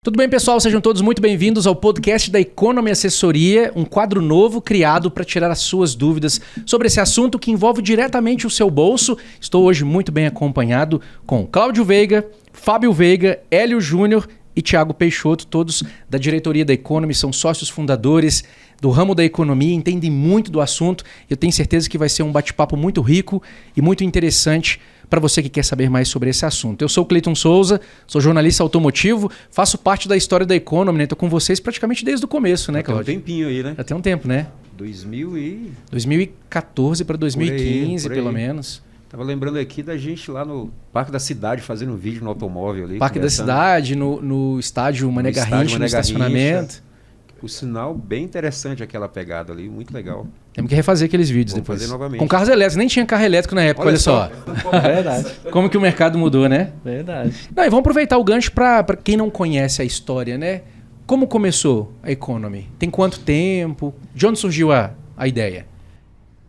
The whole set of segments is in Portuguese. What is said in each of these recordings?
Tudo bem, pessoal? Sejam todos muito bem-vindos ao podcast da Economy Assessoria, um quadro novo criado para tirar as suas dúvidas sobre esse assunto que envolve diretamente o seu bolso. Estou hoje muito bem acompanhado com Cláudio Veiga, Fábio Veiga, Hélio Júnior e Thiago Peixoto, todos da diretoria da Economy, são sócios fundadores do ramo da economia, entendem muito do assunto. Eu tenho certeza que vai ser um bate-papo muito rico e muito interessante para você que quer saber mais sobre esse assunto. Eu sou o Cleiton Souza, sou jornalista automotivo, faço parte da história da Economy, né? Estou com vocês praticamente desde o começo, né, Cláudio? Tem um tempinho aí, né? Já tem um tempo, né? 2014 para 2015, por aí. Pelo menos. Tava lembrando aqui da gente lá no Parque da Cidade fazendo um vídeo no automóvel ali. Parque da Cidade, no estádio Mané Garrincha, no estacionamento. O sinal bem interessante aquela pegada ali, muito legal. Temos que refazer aqueles vídeos Vamos depois. Fazer novamente. Com carros elétricos, nem tinha carro elétrico na época, olha só. Verdade. Como que o mercado mudou, né? Verdade. Não, e vamos aproveitar o gancho para quem não conhece a história, né? Como começou a Economy? Tem quanto tempo? De onde surgiu a ideia?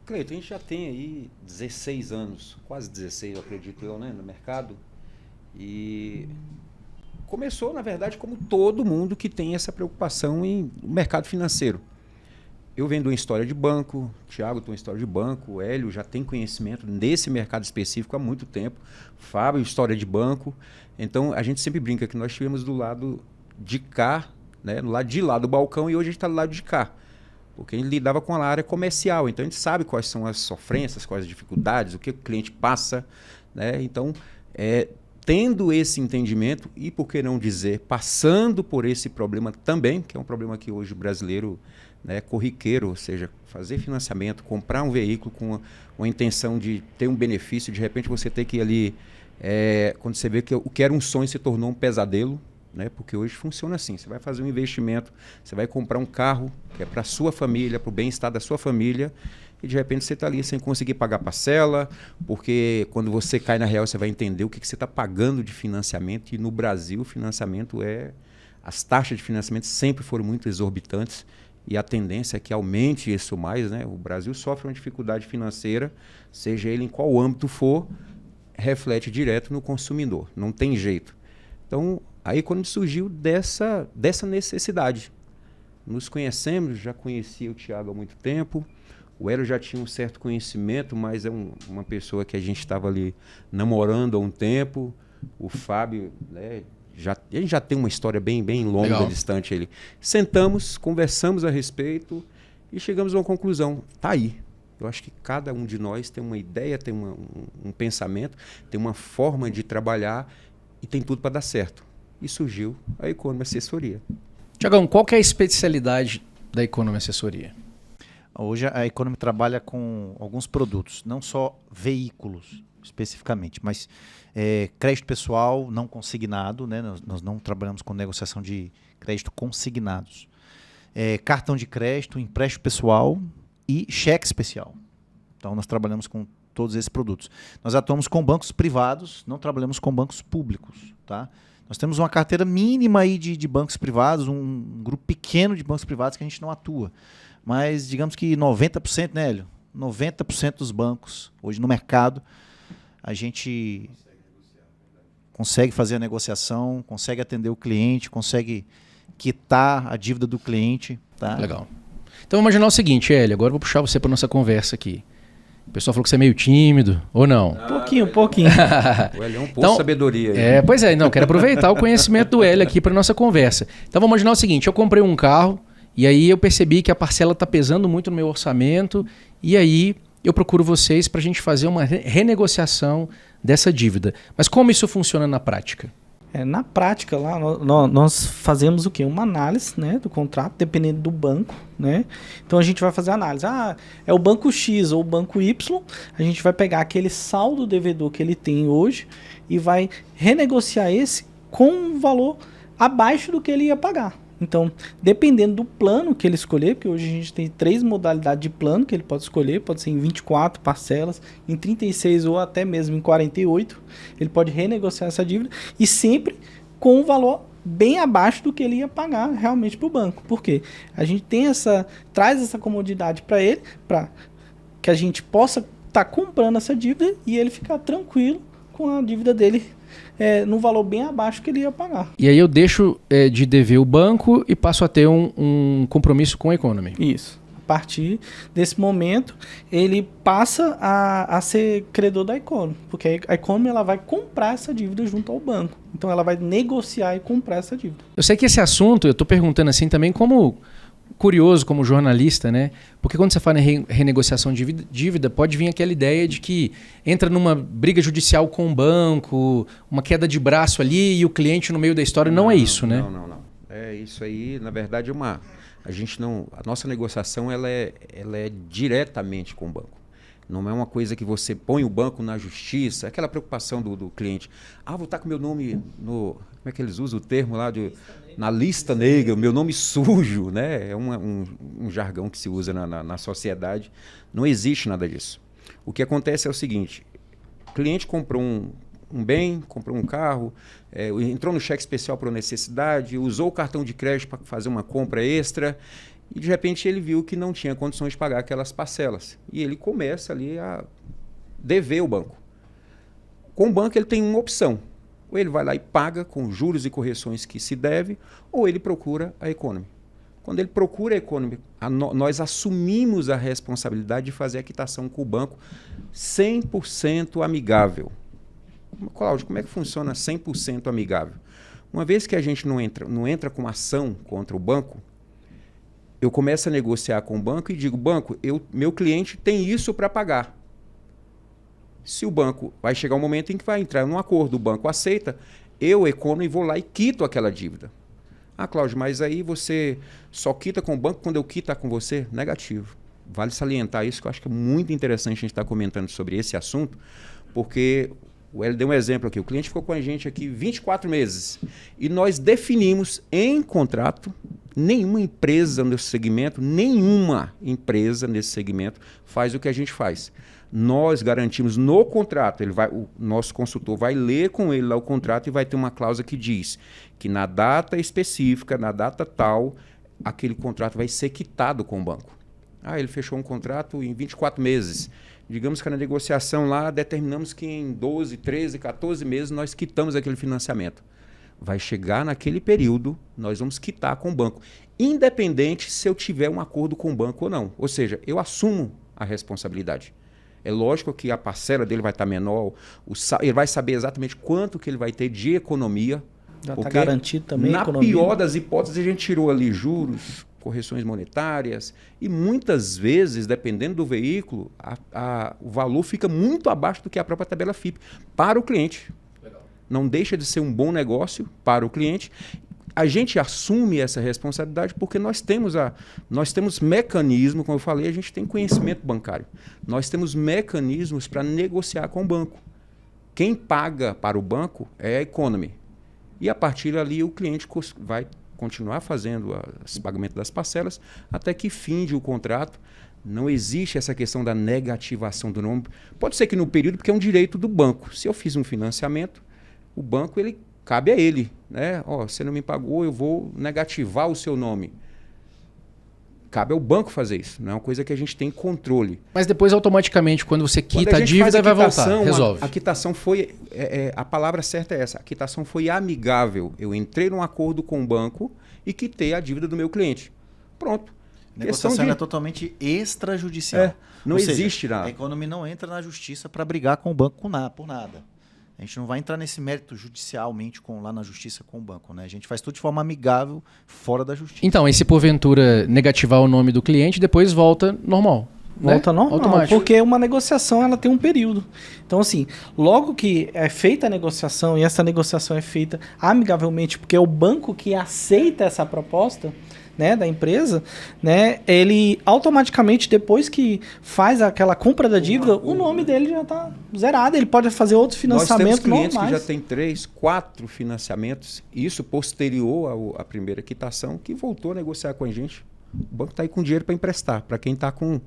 Cleiton, a gente já tem aí 16 anos, quase 16, eu acredito eu, né, no mercado. E começou, na verdade, como todo mundo que tem essa preocupação em mercado financeiro. Eu venho de uma história de banco, o Thiago tem uma história de banco, o Hélio já tem conhecimento nesse mercado específico há muito tempo, Fábio, história de banco. Então, a gente sempre brinca que nós estivemos do lado de cá, né, do lado de lá do balcão, e hoje a gente está do lado de cá. Porque a gente lidava com a área comercial, então a gente sabe quais são as sofrências, quais as dificuldades, o que o cliente passa, né? Então, tendo esse entendimento e, por que não dizer, passando por esse problema também, que é um problema que hoje o brasileiro, né, corriqueiro, ou seja, fazer financiamento, comprar um veículo com a intenção de ter um benefício, de repente você ter que ir ali, quando você vê que o que era um sonho se tornou um pesadelo, né? Porque hoje funciona assim, você vai fazer um investimento, você vai comprar um carro que é para a sua família, para o bem-estar da sua família, e de repente você está ali sem conseguir pagar parcela, porque quando você cai na real você vai entender o que você está pagando de financiamento, e no Brasil o financiamento as taxas de financiamento sempre foram muito exorbitantes, e a tendência é que aumente isso mais, né? O Brasil sofre uma dificuldade financeira, seja ele em qual âmbito for, reflete direto no consumidor, não tem jeito. Então, aí quando surgiu dessa necessidade. Nos conhecemos, já conhecia o Thiago há muito tempo, o Hélio já tinha um certo conhecimento, mas é uma pessoa que a gente estava ali namorando há um tempo. O Fábio, né, ele já tem uma história bem longa, legal, distante. Ele. Sentamos, conversamos a respeito e chegamos a uma conclusão. Tá aí. Eu acho que cada um de nós tem uma ideia, tem um pensamento, tem uma forma de trabalhar e tem tudo para dar certo. E surgiu a Economy Assessoria. Tiagão, qual que é a especialidade da Economy Assessoria? Hoje a Economy trabalha com alguns produtos, não só veículos especificamente, mas crédito pessoal não consignado, né? Nós não trabalhamos com negociação de crédito consignados. Cartão de crédito, empréstimo pessoal e cheque especial. Então nós trabalhamos com todos esses produtos. Nós atuamos com bancos privados, não trabalhamos com bancos públicos, tá? Nós temos uma carteira mínima aí de bancos privados, um grupo pequeno de bancos privados que a gente não atua. Mas digamos que 90%, né, Hélio? 90% dos bancos hoje no mercado, a gente consegue fazer a negociação, consegue atender o cliente, consegue quitar a dívida do cliente. Tá? Legal. Então vamos imaginar o seguinte, Hélio, agora eu vou puxar você para nossa conversa aqui. O pessoal falou que você é meio tímido, ou não? Pouquinho. O Hélio é um pouco de sabedoria. Pois é, quero aproveitar o conhecimento do Hélio aqui para nossa conversa. Então vamos imaginar o seguinte, eu comprei um carro e aí eu percebi que a parcela está pesando muito no meu orçamento e aí eu procuro vocês para a gente fazer uma renegociação dessa dívida. Mas como isso funciona na prática? Na prática, lá nós fazemos o quê? Uma análise, né, do contrato, dependendo do banco, né? Então a gente vai fazer a análise. É o banco X ou o banco Y, a gente vai pegar aquele saldo devedor que ele tem hoje e vai renegociar esse com um valor abaixo do que ele ia pagar. Então, dependendo do plano que ele escolher, porque hoje a gente tem 3 modalidades de plano que ele pode escolher, pode ser em 24 parcelas, em 36 ou até mesmo em 48, ele pode renegociar essa dívida e sempre com um valor bem abaixo do que ele ia pagar realmente para o banco. Por quê? A gente traz essa comodidade para ele, para que a gente possa estar comprando essa dívida e ele ficar tranquilo com a dívida dele num valor bem abaixo que ele ia pagar. E aí eu deixo de dever o banco e passo a ter um compromisso com a Economy. Isso. A partir desse momento, ele passa a ser credor da Economy, porque a Economy ela vai comprar essa dívida junto ao banco. Então ela vai negociar e comprar essa dívida. Eu sei que esse assunto, eu estou perguntando assim também como curioso, como jornalista, né? Porque quando você fala em renegociação de dívida, pode vir aquela ideia de que entra numa briga judicial com o banco, uma queda de braço ali e o cliente no meio da história. Não é isso, né? Não. É isso aí, na verdade, a nossa negociação ela é diretamente com o banco. Não é uma coisa que você põe o banco na justiça, aquela preocupação do cliente. Vou estar com meu nome no... Como é que eles usam o termo lá? Na lista negra, meu nome sujo, né? É um jargão que se usa na sociedade. Não existe nada disso. O que acontece é o seguinte, o cliente comprou um bem, comprou um carro, entrou no cheque especial por necessidade, usou o cartão de crédito para fazer uma compra extra e de repente ele viu que não tinha condições de pagar aquelas parcelas. E ele começa ali a dever o banco. Com o banco ele tem uma opção. Ou ele vai lá e paga com juros e correções que se deve, ou ele procura a Economy. Quando ele procura a Economy, nós assumimos a responsabilidade de fazer a quitação com o banco 100% amigável. Cláudio, como é que funciona 100% amigável? Uma vez que a gente não entra com ação contra o banco, eu começo a negociar com o banco e digo, banco, meu cliente tem isso para pagar. Se o banco vai chegar um momento em que vai entrar num acordo, o banco aceita, eu, Economy, vou lá e quito aquela dívida. Cláudio, mas aí você só quita com o banco quando eu quitar com você? Negativo. Vale salientar isso, que eu acho que é muito interessante a gente estar comentando sobre esse assunto, porque o Hélio deu um exemplo aqui. O cliente ficou com a gente aqui 24 meses e nós definimos em contrato, nenhuma empresa nesse segmento faz o que a gente faz. Nós garantimos no contrato, o nosso consultor vai ler com ele lá o contrato e vai ter uma cláusula que diz que na data específica, na data tal, aquele contrato vai ser quitado com o banco. Ele fechou um contrato em 24 meses. Digamos que na negociação lá determinamos que em 12, 13, 14 meses nós quitamos aquele financiamento. Vai chegar naquele período, nós vamos quitar com o banco. Independente se eu tiver um acordo com o banco ou não. Ou seja, eu assumo a responsabilidade. É lógico que a parcela dele vai estar menor, ele vai saber exatamente quanto que ele vai ter de economia. Já está garantido também a economia. Na pior das hipóteses, a gente tirou ali juros, correções monetárias e muitas vezes, dependendo do veículo, o valor fica muito abaixo do que a própria tabela FIPE para o cliente. Legal. Não deixa de ser um bom negócio para o cliente. A gente assume essa responsabilidade porque nós temos mecanismos, como eu falei, a gente tem conhecimento bancário. Nós temos mecanismos para negociar com o banco. Quem paga para o banco é a Economy. E a partir dali o cliente vai continuar fazendo o pagamento das parcelas até que finde o contrato. Não existe essa questão da negativação do nome. Pode ser que no período, porque é um direito do banco. Se eu fiz um financiamento, o banco cabe a ele, né? Você não me pagou, eu vou negativar o seu nome. Cabe ao banco fazer isso, não é uma coisa que a gente tem controle. Mas depois, automaticamente, quando você quita a dívida, vai voltar, resolve. A quitação foi, a palavra certa é essa, a quitação foi amigável. Eu entrei num acordo com o banco e quitei a dívida do meu cliente. Pronto. A negociação é totalmente extrajudicial. Não existe nada. A Economy não entra na justiça para brigar com o banco por nada. A gente não vai entrar nesse mérito judicialmente lá na justiça com o banco, né? A gente faz tudo de forma amigável, fora da justiça. Então, e se porventura negativar o nome do cliente, depois volta normal. Volta normal, automático. Porque uma negociação ela tem um período. Então, assim, logo que é feita a negociação, e essa negociação é feita amigavelmente, porque é o banco que aceita essa proposta, né, da empresa, né, ele automaticamente, depois que faz aquela compra da dívida, o nome dele já está zerado, ele pode fazer outros financiamentos normais. Nós temos clientes que já tem 3, 4 financiamentos, isso posterior à primeira quitação, que voltou a negociar com a gente. O banco está aí com dinheiro para emprestar, para quem está com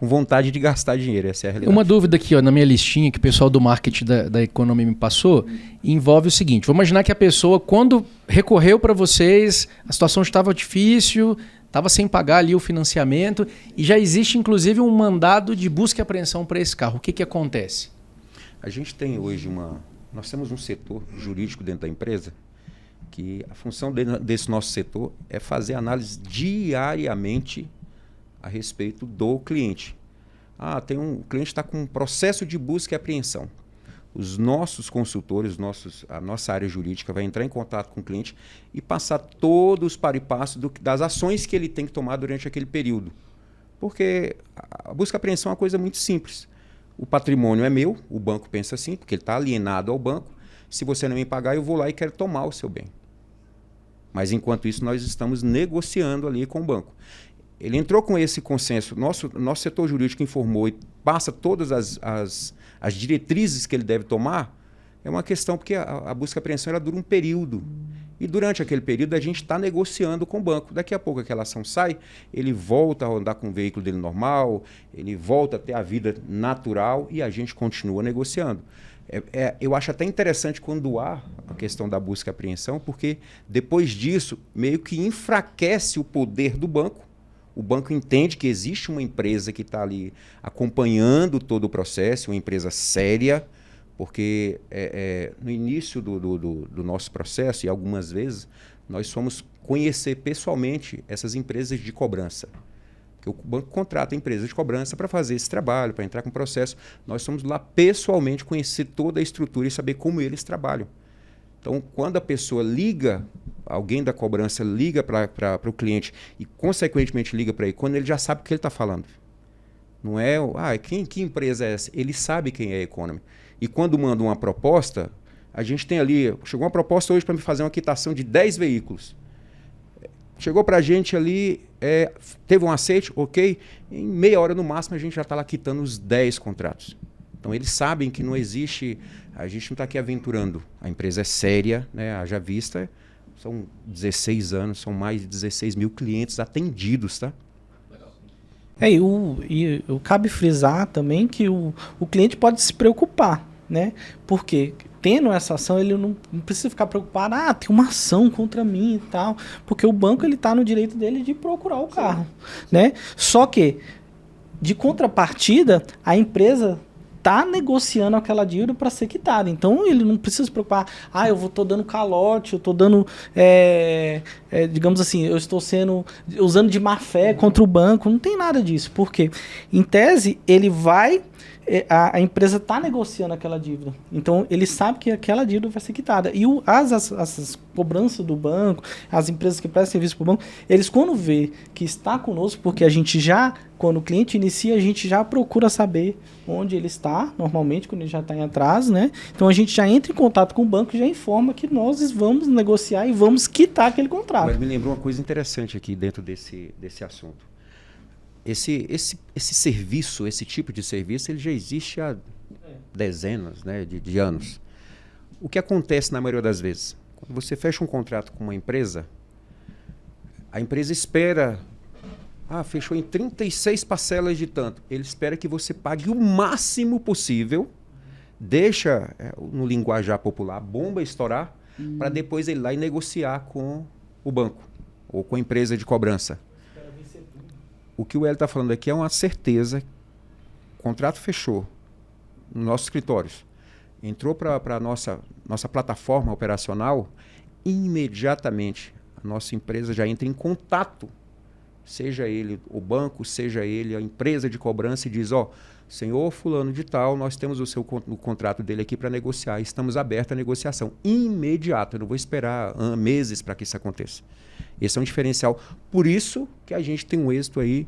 vontade de gastar dinheiro, essa é a realidade. Uma dúvida aqui, na minha listinha que o pessoal do marketing da Economy me passou, envolve o seguinte: vamos imaginar que a pessoa, quando recorreu para vocês, a situação estava difícil, estava sem pagar ali o financiamento e já existe inclusive um mandado de busca e apreensão para esse carro. O que acontece? A gente tem hoje nós temos um setor jurídico dentro da empresa que a função desse nosso setor é fazer análise diariamente a respeito do cliente. O cliente está com um processo de busca e apreensão. Os nossos consultores, a nossa área jurídica vai entrar em contato com o cliente e passar todos os par e passo das ações que ele tem que tomar durante aquele período. Porque a busca e apreensão é uma coisa muito simples. O patrimônio é meu, o banco pensa assim, porque ele está alienado ao banco. Se você não me pagar, eu vou lá e quero tomar o seu bem. Mas, enquanto isso, nós estamos negociando ali com o banco. Ele entrou com esse consenso, nosso setor jurídico informou e passa todas as diretrizes que ele deve tomar. É uma questão porque a busca e apreensão ela dura um período. E durante aquele período a gente está negociando com o banco. Daqui a pouco aquela ação sai, ele volta a andar com o veículo dele normal, ele volta a ter a vida natural e a gente continua negociando. Eu acho até interessante quando há a questão da busca e apreensão, porque depois disso meio que enfraquece o poder do banco. O banco entende que existe uma empresa que está ali acompanhando todo o processo, uma empresa séria, porque no início do nosso processo, e algumas vezes, nós fomos conhecer pessoalmente essas empresas de cobrança. Porque o banco contrata empresas de cobrança para fazer esse trabalho, para entrar com o processo. Nós fomos lá pessoalmente conhecer toda a estrutura e saber como eles trabalham. Então, quando a pessoa liga, alguém da cobrança liga para o cliente e, consequentemente, liga para ele, quando ele já sabe o que ele está falando. Não é, que empresa é essa? Ele sabe quem é a Economy. E quando manda uma proposta, a gente tem ali, chegou uma proposta hoje para me fazer uma quitação de 10 veículos. Chegou para a gente ali, teve um aceite, ok, em meia hora no máximo a gente já está lá quitando os 10 contratos. Então eles sabem que não existe, a gente não está aqui aventurando, a empresa é séria, né? Haja vista, são 16 anos, são mais de 16 mil clientes atendidos, tá? E cabe frisar também que o cliente pode se preocupar, né? Porque tendo essa ação, ele não precisa ficar preocupado, tem uma ação contra mim e tal, porque o banco ele está no direito dele de procurar o carro, né? Só que, de contrapartida, a empresa está negociando aquela dívida para ser quitada. Então, ele não precisa se preocupar, eu estou dando calote, eu estou dando, digamos assim, eu estou usando de má fé contra o banco. Não tem nada disso, porque, em tese, ele vai... A empresa está negociando aquela dívida. Então, ele sabe que aquela dívida vai ser quitada. E as cobranças do banco, as empresas que prestam serviço para o banco, eles quando vê que está conosco, porque a gente já, quando o cliente inicia, a gente já procura saber onde ele está, normalmente, quando ele já está em atraso, né? Então, a gente já entra em contato com o banco e já informa que nós vamos negociar e vamos quitar aquele contrato. Mas me lembrou uma coisa interessante aqui dentro desse assunto. Esse serviço, esse tipo de serviço, ele já existe há dezenas, né, de anos. O que acontece na maioria das vezes? Quando você fecha um contrato com uma empresa, a empresa espera... fechou em 36 parcelas de tanto. Ele espera que você pague o máximo possível, deixa, no linguajar popular, a bomba estourar, para depois ele ir lá e negociar com o banco ou com a empresa de cobrança. O que o Hélio está falando aqui é uma certeza. O contrato fechou nos nossos escritórios. Entrou para a nossa plataforma operacional, imediatamente a nossa empresa já entra em contato, seja ele o banco, seja ele a empresa de cobrança, e diz, senhor fulano de tal, nós temos o contrato dele aqui para negociar, estamos abertos à negociação. Imediato, eu não vou esperar meses para que isso aconteça. Esse é um diferencial. Por isso que a gente tem um êxito aí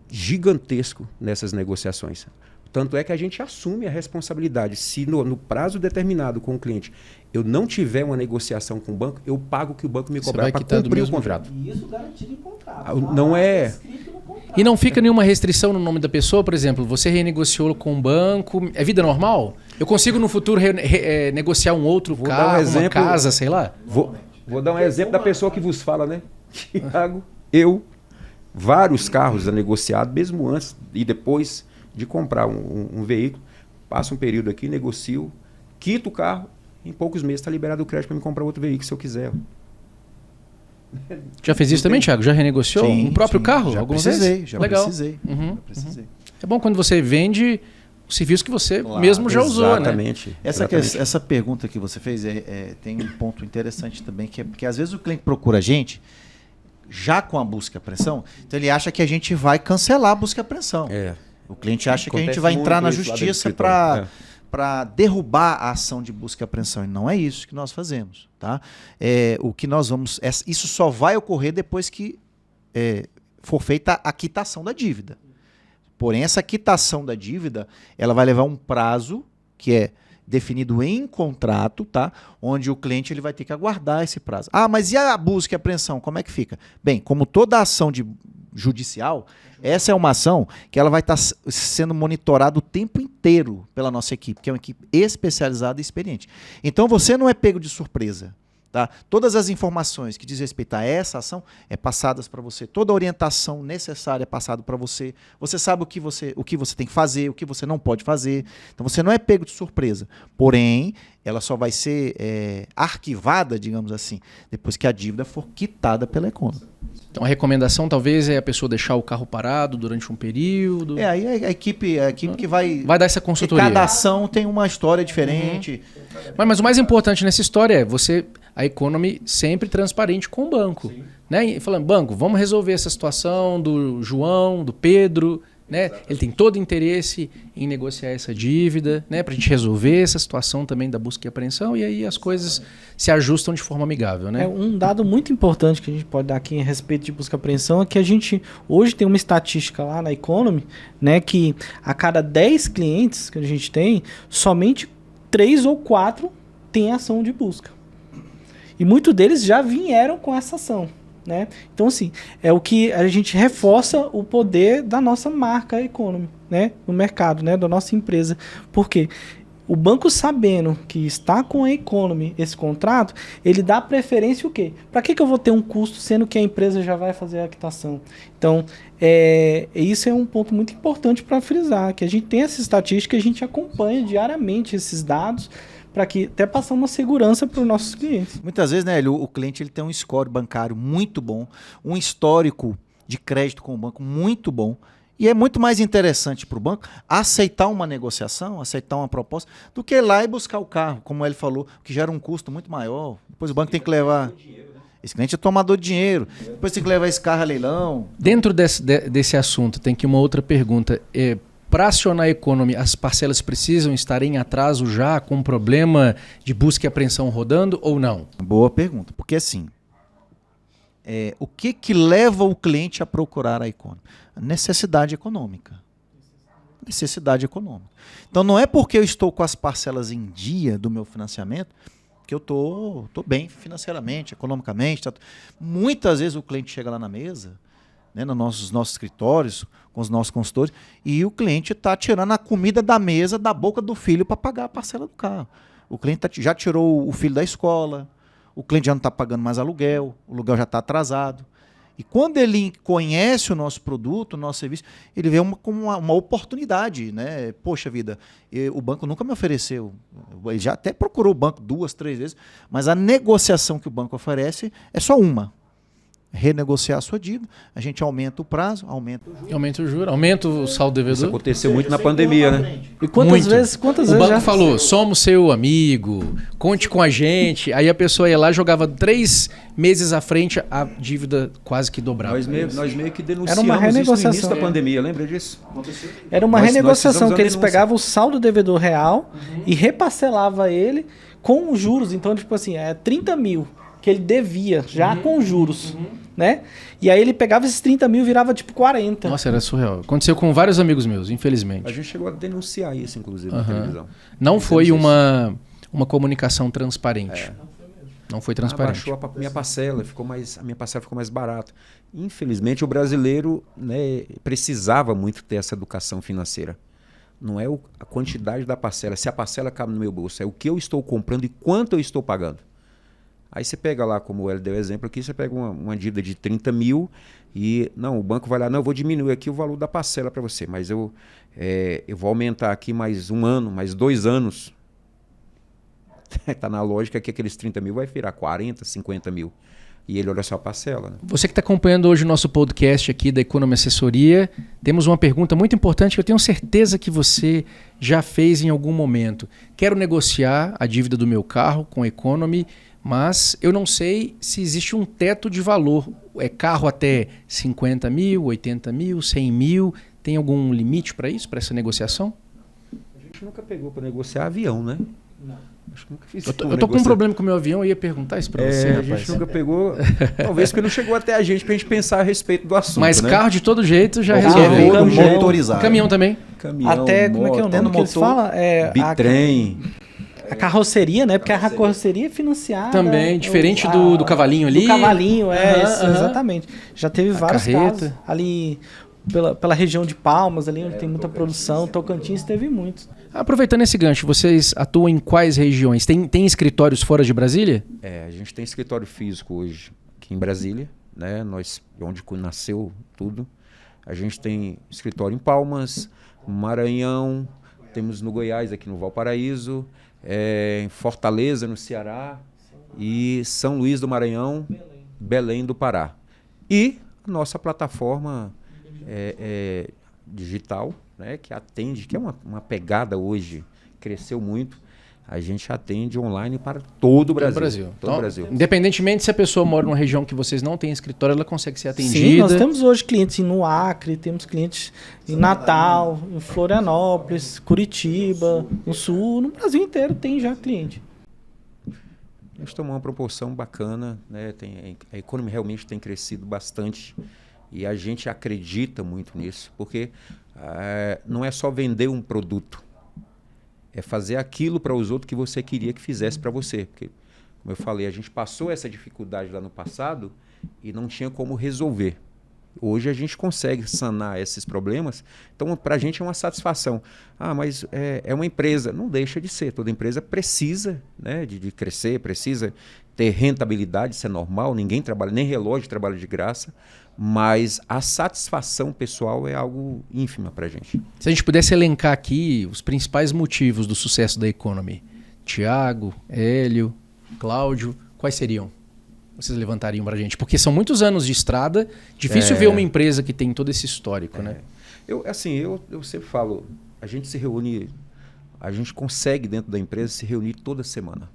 gigantesco nessas negociações. Tanto é que a gente assume a responsabilidade. Se no prazo determinado com o cliente eu não tiver uma negociação com o banco, eu pago o que o banco me cobrar para cumprir o contrato. E isso garantido em contrato. Não é... E não fica nenhuma restrição no nome da pessoa? Por exemplo, você renegociou com o banco, é vida normal? Eu consigo no futuro negociar um outro carro, uma casa, sei lá? Vou dar um exemplo da pessoa que vos fala, né? Tiago, vários carros negociados, mesmo antes e depois de comprar um veículo, passa um período aqui, negocio, quito o carro, em poucos meses está liberado o crédito para me comprar outro veículo se eu quiser. Já fez isso também, Thiago? Já renegociou o próprio carro? Já algumas precisei, vezes? já Legal. precisei. Uhum, já precisei. É bom quando você vende, serviço que você mesmo já usou, né? Essa pergunta que você fez tem um ponto interessante também, que é porque às vezes o cliente procura a gente já com a busca e apreensão, então ele acha que a gente vai cancelar a busca e apreensão. O cliente acha que a gente vai entrar na justiça para derrubar a ação de busca e apreensão. E não é isso que nós fazemos. Tá? O que nós vamos. Isso só vai ocorrer depois que for feita a quitação da dívida. Porém, essa quitação da dívida ela vai levar um prazo que é definido em contrato, tá? Onde o cliente ele vai ter que aguardar esse prazo. Ah, mas e a busca e apreensão? Como é que fica? Bem, como toda ação judicial, essa é uma ação que ela vai estar sendo monitorada o tempo inteiro pela nossa equipe, que é uma equipe especializada e experiente. Então você não é pego de surpresa. Tá? Todas as informações que diz respeito a essa ação é passadas para você. Toda a orientação necessária é passada para você. Você sabe o que você tem que fazer, o que você não pode fazer. Então você não é pego de surpresa. Porém, ela só vai ser arquivada, digamos assim, depois que a dívida for quitada pela Econome. Então a recomendação talvez é a pessoa deixar o carro parado durante um período. Aí a equipe que vai dar essa consultoria. Cada ação tem uma história diferente. Mas o mais importante nessa história é a Econome sempre transparente com o banco. Né? E falando, banco, vamos resolver essa situação do João, do Pedro. Né? Ele tem todo interesse em negociar essa dívida, né? Para a gente resolver essa situação também da busca e apreensão, e aí as coisas se ajustam de forma amigável. Né? Um dado muito importante que a gente pode dar aqui a respeito de busca e apreensão é que a gente hoje tem uma estatística lá na Econome, né, que a cada 10 clientes que a gente tem, somente 3 ou 4 têm ação de busca. E muitos deles já vieram com essa ação. Né? Então, assim, é o que a gente reforça o poder da nossa marca Econome, né? No mercado, né? Da nossa empresa. Por quê? O banco, sabendo que está com a Econome esse contrato, ele dá preferência o quê? Para que eu vou ter um custo, sendo que a empresa já vai fazer a quitação? Então, isso é um ponto muito importante para frisar, que a gente tem essa estatística, a gente acompanha diariamente esses dados, para que até passar uma segurança para os nossos clientes. Muitas vezes, né, o cliente ele tem um score bancário muito bom, um histórico de crédito com o banco muito bom, e é muito mais interessante para o banco aceitar uma negociação, aceitar uma proposta, do que ir lá e buscar o carro, como ele falou, que gera um custo muito maior. Depois o banco tem que levar... Esse cliente é tomador de dinheiro, depois tem que levar esse carro a leilão. Dentro desse assunto, tem aqui uma outra pergunta. Para acionar a Econome, as parcelas precisam estar em atraso já, com problema de busca e apreensão rodando ou não? Boa pergunta, porque assim, o que leva o cliente a procurar a Econome? A necessidade econômica. Necessidade econômica. Então não é porque eu estou com as parcelas em dia do meu financiamento que eu tô bem financeiramente, economicamente. Muitas vezes o cliente chega lá na mesa, né, nos nossos escritórios, com os nossos consultores, e o cliente está tirando a comida da mesa da boca do filho para pagar a parcela do carro. O cliente já tirou o filho da escola, o cliente já não está pagando mais aluguel, o aluguel já está atrasado. E quando ele conhece o nosso produto, o nosso serviço, ele vê como uma oportunidade. Né? Poxa vida, o banco nunca me ofereceu. Ele já até procurou o banco 2, 3 vezes, mas a negociação que o banco oferece é só uma. Renegociar a sua dívida, a gente aumenta o prazo, aumenta o juro. Aumenta o juro, aumenta o saldo devedor. Isso aconteceu muito na pandemia, né? E quantas vezes o banco falou, somos seu amigo, conte com a gente. Aí a pessoa ia lá e jogava 3 meses à frente, a dívida quase que dobrava. Nós meio que denunciamos era uma renegociação. Isso no início da pandemia, lembra disso? Era uma renegociação que eles pegavam o saldo devedor real e reparcelava ele com juros. Então, tipo assim, 30 mil que ele devia, já com juros, né? E aí ele pegava esses 30 mil e virava tipo 40. Nossa, era surreal. Aconteceu com vários amigos meus, infelizmente. A gente chegou a denunciar isso, inclusive, na televisão. Não foi uma comunicação transparente. Não foi transparente. Baixou a minha parcela, a minha parcela ficou mais barata. Infelizmente, o brasileiro, né, precisava muito ter essa educação financeira. Não é a quantidade da parcela, se a parcela cabe no meu bolso, é o que eu estou comprando e quanto eu estou pagando. Aí você pega lá, como ele deu exemplo aqui, você pega uma dívida de 30 mil e, o banco vai lá, eu vou diminuir aqui o valor da parcela para você, mas eu vou aumentar aqui mais 1 ano, mais 2 anos. Está na lógica que aqueles 30 mil vai virar 40, 50 mil. e ele olha só a parcela. Né? Você que está acompanhando hoje o nosso podcast aqui da Economy Assessoria, temos uma pergunta muito importante que eu tenho certeza que você já fez em algum momento. Quero negociar a dívida do meu carro com a Economy, mas eu não sei se existe um teto de valor. É carro até 50 mil, 80 mil, 100 mil? Tem algum limite para isso, para essa negociação? A gente nunca pegou para negociar avião, né? Não. Acho que nunca fiz eu tô com um problema com o meu avião, eu ia perguntar isso pra você, rapaz. A gente nunca pegou, talvez porque não chegou até a gente pra gente pensar a respeito do assunto, mas né? carro de todo jeito já resolveu. Caminhão, motorizado. Caminhão também. Caminhão, até, moto, como é que é o nome que eles falam? Bitrem. A carroceria, né? Porque a carroceria é financiada. Também, diferente do cavalinho ali. Do cavalinho, exatamente. Já teve vários casos ali pela região de Palmas, ali onde tem muita produção. Tocantins teve muitos. Aproveitando esse gancho, vocês atuam em quais regiões? Tem escritórios fora de Brasília? A gente tem escritório físico hoje aqui em Brasília, né? Onde nasceu tudo. A gente tem escritório em Palmas, Maranhão, temos no Goiás, aqui no Valparaíso, em Fortaleza, no Ceará, e São Luís do Maranhão, Belém do Pará. E a nossa plataforma digital, né, que atende, que é uma pegada hoje, cresceu muito. A gente atende online para todo o Brasil. Todo o Brasil. Independentemente se a pessoa mora numa região que vocês não têm escritório, ela consegue ser atendida. Sim, nós temos hoje clientes no Acre, temos clientes em Natal, em Florianópolis, Curitiba, no Sul, no Brasil inteiro tem já cliente. A gente tomou uma proporção bacana, né? A Economy realmente tem crescido bastante e a gente acredita muito nisso, porque não é só vender um produto. É fazer aquilo para os outros que você queria que fizesse para você. Porque, como eu falei, a gente passou essa dificuldade lá no passado e não tinha como resolver. Hoje a gente consegue sanar esses problemas. Então, para a gente é uma satisfação. Mas é uma empresa. Não deixa de ser. Toda empresa precisa, né, de crescer, precisa ter rentabilidade. Isso é normal. Ninguém trabalha, nem relógio trabalha de graça. Mas a satisfação pessoal é algo ínfima para a gente. Se a gente pudesse elencar aqui os principais motivos do sucesso da Economy, Tiago, Hélio, Cláudio, quais seriam? Vocês levantariam para a gente? Porque são muitos anos de estrada, difícil ver uma empresa que tem todo esse histórico, né? Eu sempre falo, a gente se reúne, a gente consegue dentro da empresa se reunir toda semana.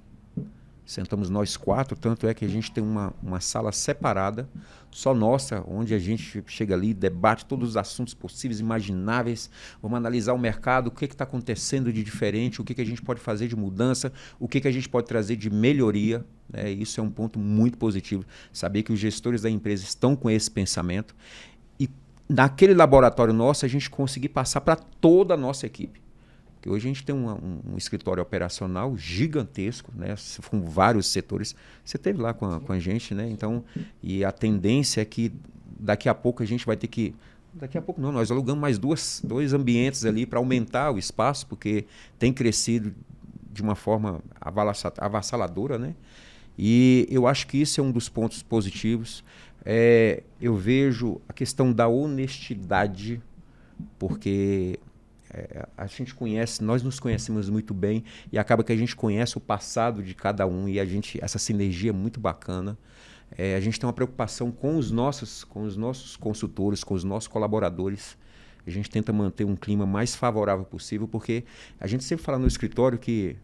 Sentamos nós 4, tanto é que a gente tem uma sala separada, só nossa, onde a gente chega ali, debate todos os assuntos possíveis, imagináveis, vamos analisar o mercado, o que está acontecendo de diferente, o que a gente pode fazer de mudança, o que a gente pode trazer de melhoria. Né? Isso é um ponto muito positivo, saber que os gestores da empresa estão com esse pensamento e naquele laboratório nosso a gente conseguir passar para toda a nossa equipe. Porque hoje a gente tem um escritório operacional gigantesco, né, com vários setores. Você esteve lá com a gente, né? Então, e a tendência é que daqui a pouco a gente vai ter que... Daqui a pouco não, nós alugamos mais dois ambientes ali para aumentar o espaço, porque tem crescido de uma forma avassaladora, né? E eu acho que isso é um dos pontos positivos. Eu vejo a questão da honestidade, porque... a gente conhece, nós nos conhecemos muito bem e acaba que a gente conhece o passado de cada um e essa sinergia é muito bacana. A gente tem uma preocupação com os nossos consultores, com os nossos colaboradores. A gente tenta manter um clima mais favorável possível, porque a gente sempre fala no escritório que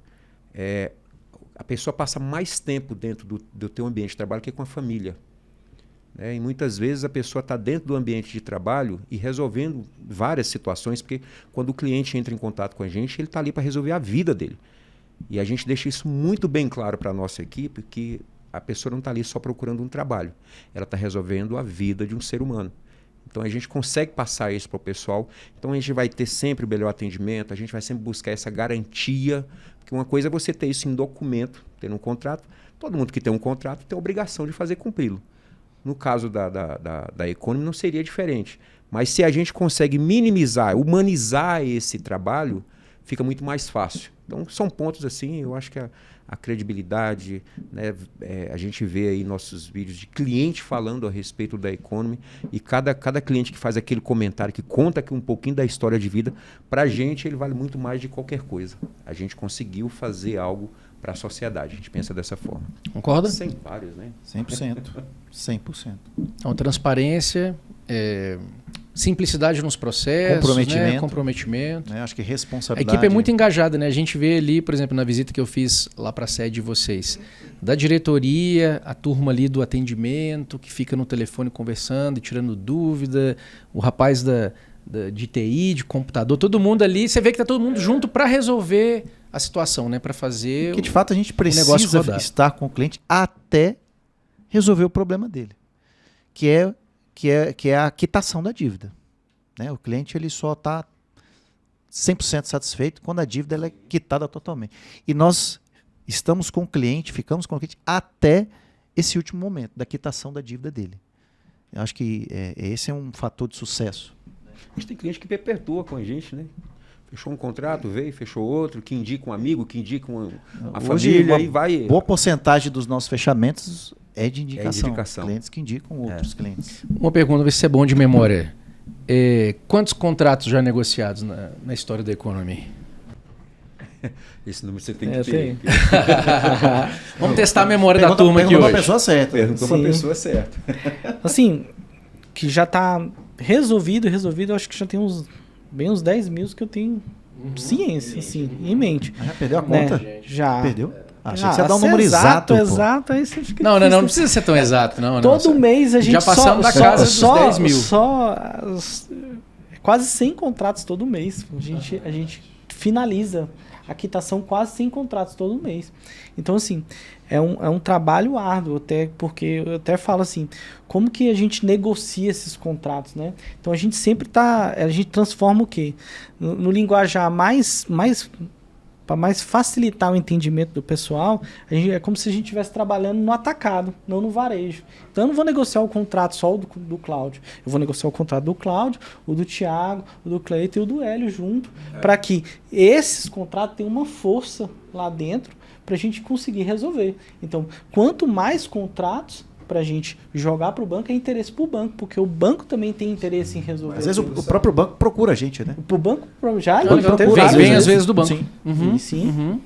a pessoa passa mais tempo dentro do teu ambiente de trabalho que com a família. E muitas vezes a pessoa está dentro do ambiente de trabalho e resolvendo várias situações, porque quando o cliente entra em contato com a gente, ele está ali para resolver a vida dele. E a gente deixa isso muito bem claro para a nossa equipe, que a pessoa não está ali só procurando um trabalho, ela está resolvendo a vida de um ser humano. Então a gente consegue passar isso para o pessoal, então a gente vai ter sempre o melhor atendimento, a gente vai sempre buscar essa garantia, porque uma coisa é você ter isso em documento, ter um contrato, todo mundo que tem um contrato tem a obrigação de fazer cumpri-lo. No caso da Economy não seria diferente. Mas se a gente consegue minimizar, humanizar esse trabalho, fica muito mais fácil. Então são pontos assim, eu acho que a credibilidade, né, a gente vê aí nossos vídeos de cliente falando a respeito da Economy e cada cliente que faz aquele comentário, que conta aqui um pouquinho da história de vida, para a gente ele vale muito mais de qualquer coisa. A gente conseguiu fazer algo para a sociedade. A gente pensa dessa forma. Concorda? Sem vários, né? 100%. 100%. Então, transparência, simplicidade nos processos, Comprometimento. né? Comprometimento. Né? Acho que A responsabilidade. equipe é muito engajada, né? A gente vê ali, por exemplo, na visita que eu fiz lá para a sede de vocês, da diretoria, a turma ali do atendimento, que fica no telefone conversando e tirando dúvida, o rapaz de TI, de computador, todo mundo ali, você vê que tá todo mundo junto para resolver a situação, né? Para fazer Porque de fato a gente negócio precisa rodar. estar com o cliente até resolver o problema dele, que é a quitação da dívida. Né? O cliente ele só está 100% satisfeito quando a dívida ela é quitada totalmente. E nós estamos com o cliente, ficamos com o cliente até esse último momento da quitação da dívida dele. Eu acho que esse é um fator de sucesso. A gente tem cliente que perpetua com a gente, né? Fechou um contrato, veio, fechou outro, que indica um amigo, que indica uma Hoje, família, uma e vai... boa porcentagem dos nossos fechamentos é de indicação. indicação. Clientes que indicam outros clientes. Uma pergunta, ver se é bom de memória. Quantos contratos já negociados na história da Economy? Esse número você tem que ter. Tem. Vamos testar a memória da turma aqui Perguntou hoje. a pessoa certa. Perguntou para a Sim. pessoa certa. Assim, que já tá resolvido, eu acho que já tem uns 10 mil que eu tenho ciência, assim, em mente. Ah, já perdeu a Né? conta? Já. Perdeu? Achei que você ia dar um ser número exato. pô. Exato, aí você fica Não difícil. precisa ser tão exato. Não, Todo mês a gente já passamos da casa dos 10 mil. Quase 100 contratos todo mês. A gente finaliza a quitação quase 100 contratos todo mês. Então, assim, é um trabalho árduo, porque eu até falo assim, como que a gente negocia esses contratos, né? Então, a gente sempre a gente transforma o quê? No linguajar para mais facilitar o entendimento do pessoal, é como se a gente estivesse trabalhando no atacado, não no varejo. Então eu não vou negociar o contrato só do Cláudio. Eu vou negociar o contrato do Cláudio, o do Thiago, o do Cleiton e o do Hélio junto, para que esses contratos tenham uma força lá dentro para a gente conseguir resolver. Então, quanto mais contratos para a gente jogar para o banco, é interesse para o banco, porque o banco também tem interesse em resolver. Às vezes o próprio banco procura a gente, né? O banco já vem às vezes do banco. Sim. Sim.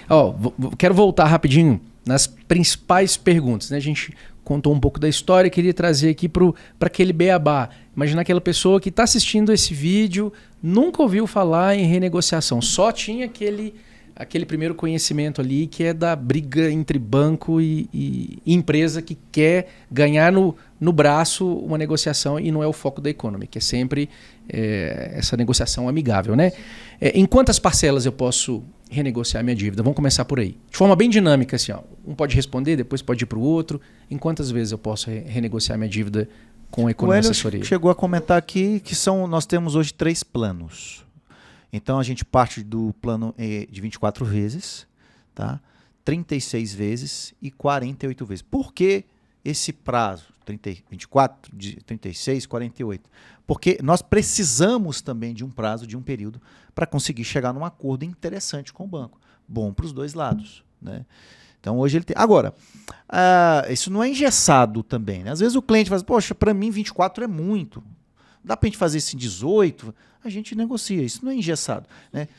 Ó, quero voltar rapidinho nas principais perguntas, né? A gente contou um pouco da história, queria trazer aqui para aquele beabá. Imagina aquela pessoa que está assistindo esse vídeo, nunca ouviu falar em renegociação, só tinha aquele primeiro conhecimento ali que é da briga entre banco e empresa que quer ganhar no braço uma negociação e não é o foco da Economy, que é sempre essa negociação amigável, né? Em quantas parcelas eu posso renegociar minha dívida? Vamos começar por aí. De forma bem dinâmica, assim, ó. Um pode responder, depois pode ir para o outro. Em quantas vezes eu posso renegociar minha dívida com a Economy Assessoria? O Hélio chegou a comentar aqui que nós temos hoje 3 planos. Então, a gente parte do plano de 24 vezes, tá? 36 vezes e 48 vezes. Por que esse prazo? 24, 36, 48. Porque nós precisamos também de um prazo, de um período, para conseguir chegar num acordo interessante com o banco. Bom para os dois lados, né? Então, hoje ele tem... Agora, isso não é engessado também, né? Às vezes o cliente fala, poxa, para mim 24 é muito. Dá para a gente fazer isso em 18? A gente negocia, isso não é engessado, né?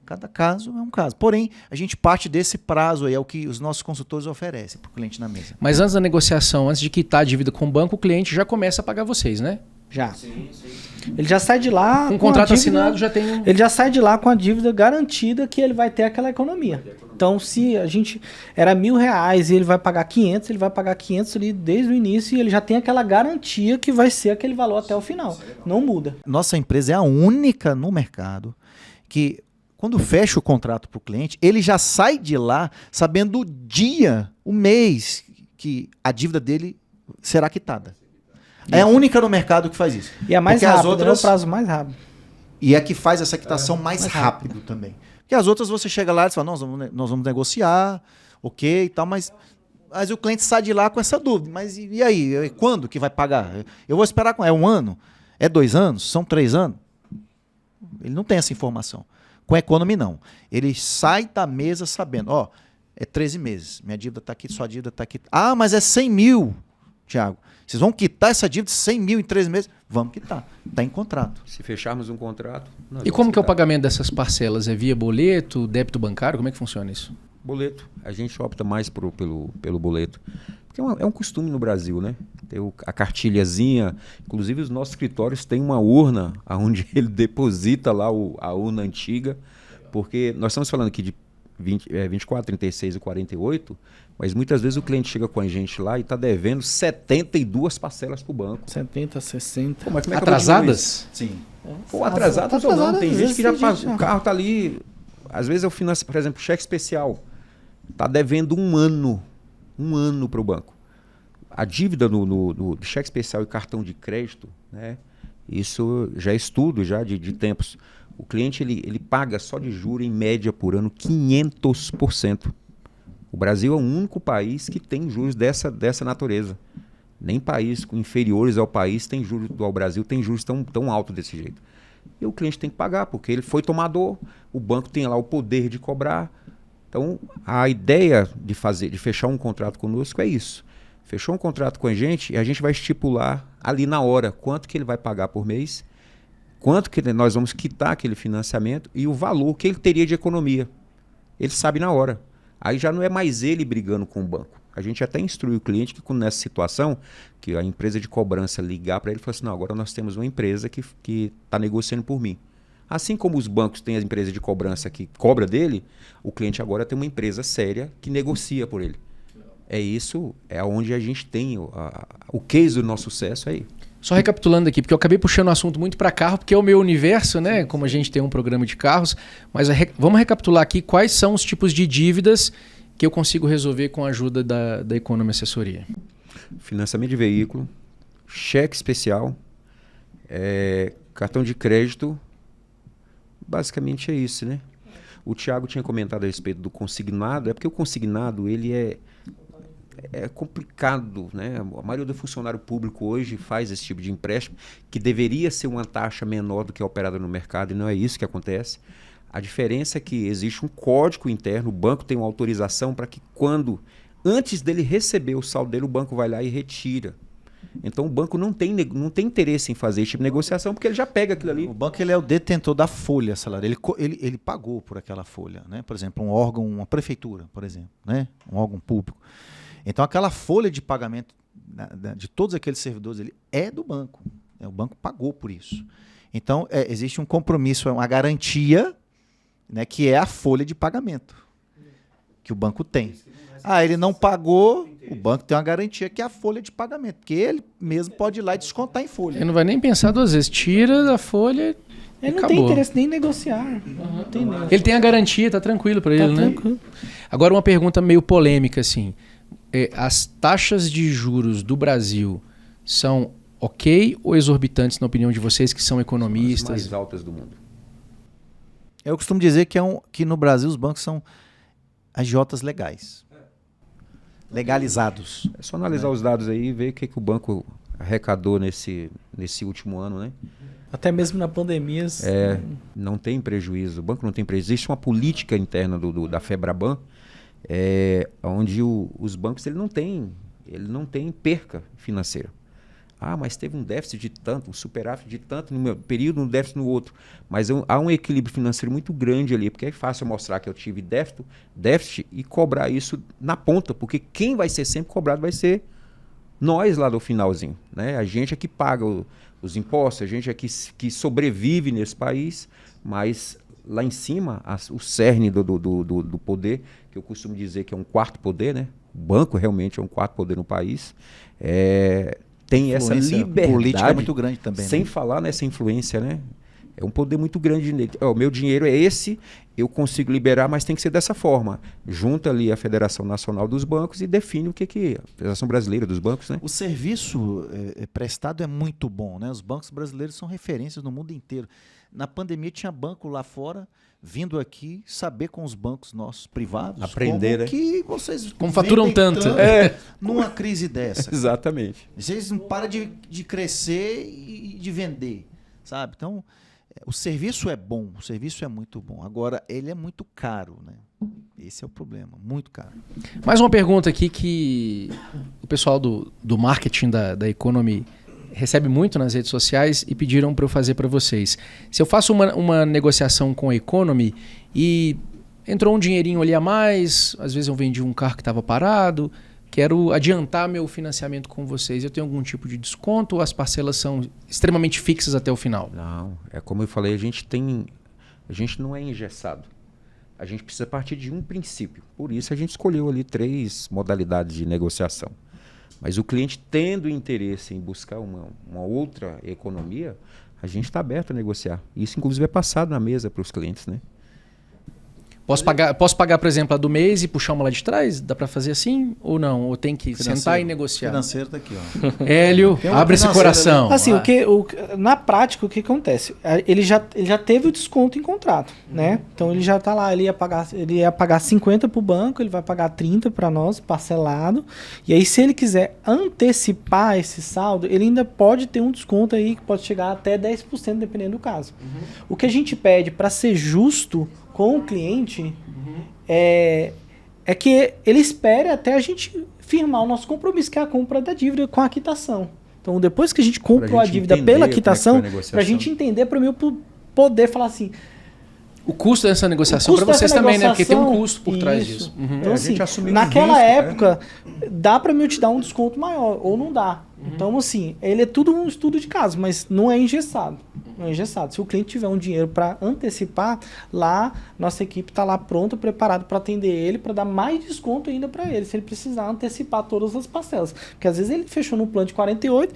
Cada caso é um caso. Porém, a gente parte desse prazo aí, é o que os nossos consultores oferecem para o cliente na mesa. Mas antes da negociação, antes de quitar a dívida com o banco, o cliente já começa a pagar vocês, né? Já. Ele já sai de lá Com o com a contrato dívida, assinado já tem... Ele já sai de lá com a dívida garantida que ele vai ter aquela economia. Então, se a gente era R$1.000 e ele vai pagar 500, ele vai pagar 500 ali desde o início e ele já tem aquela garantia que vai ser aquele valor até o final. Não muda. Nossa empresa é a única no mercado que, quando fecha o contrato para o cliente, ele já sai de lá sabendo o dia, o mês que a dívida dele será quitada. É a única no mercado que faz isso. E é mais Porque rápido, as outras... é o prazo mais rápido. E é que faz essa quitação mais rápido também. Porque as outras você chega lá e fala, nós vamos negociar, ok e tal, mas o cliente sai de lá com essa dúvida. Mas e aí? Quando que vai pagar? Eu vou esperar, é 1 ano? É 2 anos? São 3 anos? Ele não tem essa informação. Com a Economy, não. Ele sai da mesa sabendo, é 13 meses, minha dívida está aqui, sua dívida está aqui. Ah, mas é 100 mil, Thiago. Vocês vão quitar essa dívida de 100 mil em 13 meses? Vamos quitar. Está em contrato. Se fecharmos um contrato... E como que é o pagamento dessas parcelas? É via boleto, débito bancário? Como é que funciona isso? Boleto. A gente opta mais pelo boleto. Porque é um costume no Brasil, né? Ter a cartilhazinha. Inclusive, os nossos escritórios têm uma urna onde ele deposita lá a urna antiga. Porque nós estamos falando aqui de 24, 36 e 48, mas muitas vezes o cliente chega com a gente lá e está devendo 72 parcelas para o banco. 70, 60. Pô, mas como é que Atrasadas? Sim. Pô, atrasadas ou não? Tem gente que já passa. o carro está ali. Às vezes eu financio, por exemplo, cheque especial. Está devendo um ano para o banco. A dívida no cheque especial e cartão de crédito, né? Isso já é estudo já de tempos. O cliente ele paga só de juros em média por ano 500%. O Brasil é o único país que tem juros dessa natureza. Nem país inferiores ao país tem juros, ao Brasil tem juros tão altos desse jeito. E o cliente tem que pagar, porque ele foi tomador, o banco tem lá o poder de cobrar. Então, a ideia de fechar um contrato conosco é isso. Fechou um contrato com a gente e a gente vai estipular ali na hora quanto que ele vai pagar por mês, quanto que nós vamos quitar aquele financiamento e o valor que ele teria de economia. Ele sabe na hora. Aí já não é mais ele brigando com o banco. A gente até instrui o cliente que nessa situação, que a empresa de cobrança ligar para ele e falar assim, não, agora nós temos uma empresa que está negociando por mim. Assim como os bancos têm as empresas de cobrança que cobra dele, o cliente agora tem uma empresa séria que negocia por ele. É isso, é onde a gente tem o case do nosso sucesso aí. Só recapitulando aqui, porque eu acabei puxando o assunto muito para carro, porque é o meu universo, né? Como a gente tem um programa de carros. Mas vamos recapitular aqui quais são os tipos de dívidas que eu consigo resolver com a ajuda da Economy Assessoria. Financiamento de veículo, cheque especial, cartão de crédito. Basicamente é isso, né? O Thiago tinha comentado a respeito do consignado. É porque o consignado ele é complicado, né? A maioria do funcionário público hoje faz esse tipo de empréstimo, que deveria ser uma taxa menor do que é operada no mercado, e não é isso que acontece. A diferença é que existe um código interno, o banco tem uma autorização para que antes dele receber o saldo dele, o banco vai lá e retira. Então o banco não tem interesse em fazer esse tipo de negociação, porque ele já pega aquilo ali. O banco ele é o detentor da folha salarial. Ele pagou por aquela folha, né? Por exemplo, um órgão, uma prefeitura, por exemplo, né? Um órgão público. Então aquela folha de pagamento de todos aqueles servidores ele é do banco. O banco pagou por isso. Então existe um compromisso, uma garantia, né, que é a folha de pagamento que o banco tem. Ele não pagou, o banco tem uma garantia que é a folha de pagamento, porque ele mesmo pode ir lá e descontar em folha. Ele não vai nem pensar duas vezes, tira da folha. Ele não acabou. tem interesse nem em negociar. Não tem ele tem a garantia, tá tranquilo para ele, né? Tranquilo. Agora uma pergunta meio polêmica assim. As taxas de juros do Brasil são ok ou exorbitantes na opinião de vocês que são economistas? São as mais altas do mundo. Eu costumo dizer que no Brasil os bancos são agiotas legais. Legalizados. É só analisar os dados aí e ver o que o banco arrecadou nesse último ano, né? Até mesmo na pandemia. Não tem prejuízo. O banco não tem prejuízo. Existe uma política interna da FEBRABAN, onde os bancos ele não tem perca financeira. Mas teve um déficit de tanto, um superávit de tanto no meu período, um déficit no outro. Mas há um equilíbrio financeiro muito grande ali, porque é fácil mostrar que eu tive déficit e cobrar isso na ponta, porque quem vai ser sempre cobrado vai ser nós lá do finalzinho, né? A gente é que paga os impostos, a gente é que sobrevive nesse país, mas lá em cima, o cerne do poder, que eu costumo dizer que é um quarto poder, né? O banco realmente é um quarto poder no país, tem essa liberdade política muito grande também. Sem falar nessa influência, né? É um poder muito grande nele. O meu dinheiro é esse, eu consigo liberar, mas tem que ser dessa forma. Junta ali a Federação Nacional dos Bancos e define o que a Federação Brasileira dos Bancos, né? O serviço prestado é muito bom, né? Os bancos brasileiros são referências no mundo inteiro. Na pandemia tinha banco lá fora vindo aqui saber com os bancos nossos privados aprender, como que vocês como faturam tanto numa crise dessa. Exatamente. Vocês não param de crescer e de vender, sabe? Então, o serviço é bom, o serviço é muito bom. Agora, ele é muito caro, né? Esse é o problema, muito caro. Mais uma pergunta aqui que o pessoal do marketing da Economy recebe muito nas redes sociais e pediram para eu fazer para vocês. Se eu faço uma negociação com a Economy e entrou um dinheirinho ali a mais, às vezes eu vendi um carro que estava parado, quero adiantar meu financiamento com vocês. Eu tenho algum tipo de desconto ou as parcelas são extremamente fixas até o final? Não, é como eu falei, a gente não é engessado. A gente precisa partir de um princípio. Por isso a gente escolheu ali 3 modalidades de negociação. Mas o cliente tendo interesse em buscar uma outra economia, a gente está aberto a negociar. Isso, inclusive, é passado na mesa para os clientes, né? Posso pagar, por exemplo, a do mês e puxar uma lá de trás? Dá para fazer assim ou não? Ou tem que sentar e negociar? O financeiro tá aqui, ó. Hélio, abre esse coração. Assim, na prática, o que acontece? Ele já teve o desconto em contrato, né? Então ele já tá lá, ele ia pagar 50 para o banco, ele vai pagar 30 para nós, parcelado. E aí, se ele quiser antecipar esse saldo, ele ainda pode ter um desconto aí que pode chegar até 10%, dependendo do caso. O que a gente pede para ser justo com o cliente é que ele espere até a gente firmar o nosso compromisso, que é a compra da dívida com a quitação. Então, depois que a gente comprou a dívida pela quitação, para a gente entender, para mim poder falar assim... O custo dessa negociação para vocês também, né? Porque tem um custo por trás disso. Então, assim, naquela época, dá para mim te dar um desconto maior, ou não dá. Então, assim, ele é tudo um estudo de caso, mas não é engessado. Não é engessado. Se o cliente tiver um dinheiro para antecipar, lá, nossa equipe está lá pronta, preparada para atender ele, para dar mais desconto ainda para ele, se ele precisar antecipar todas as parcelas. Porque às vezes ele fechou no plano de 48,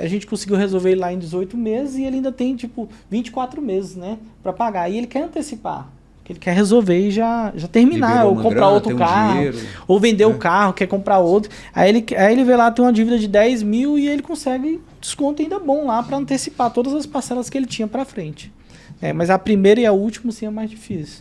a gente conseguiu resolver ele lá em 18 meses e ele ainda tem, tipo, 24 meses, né, para pagar. E ele quer antecipar. Ele quer resolver e já terminar, ou comprar outro carro, ou vender o carro, quer comprar outro. Aí ele vê lá, tem uma dívida de 10 mil e ele consegue desconto ainda bom lá para antecipar todas as parcelas que ele tinha para frente. Mas a primeira e a última sim é mais difícil.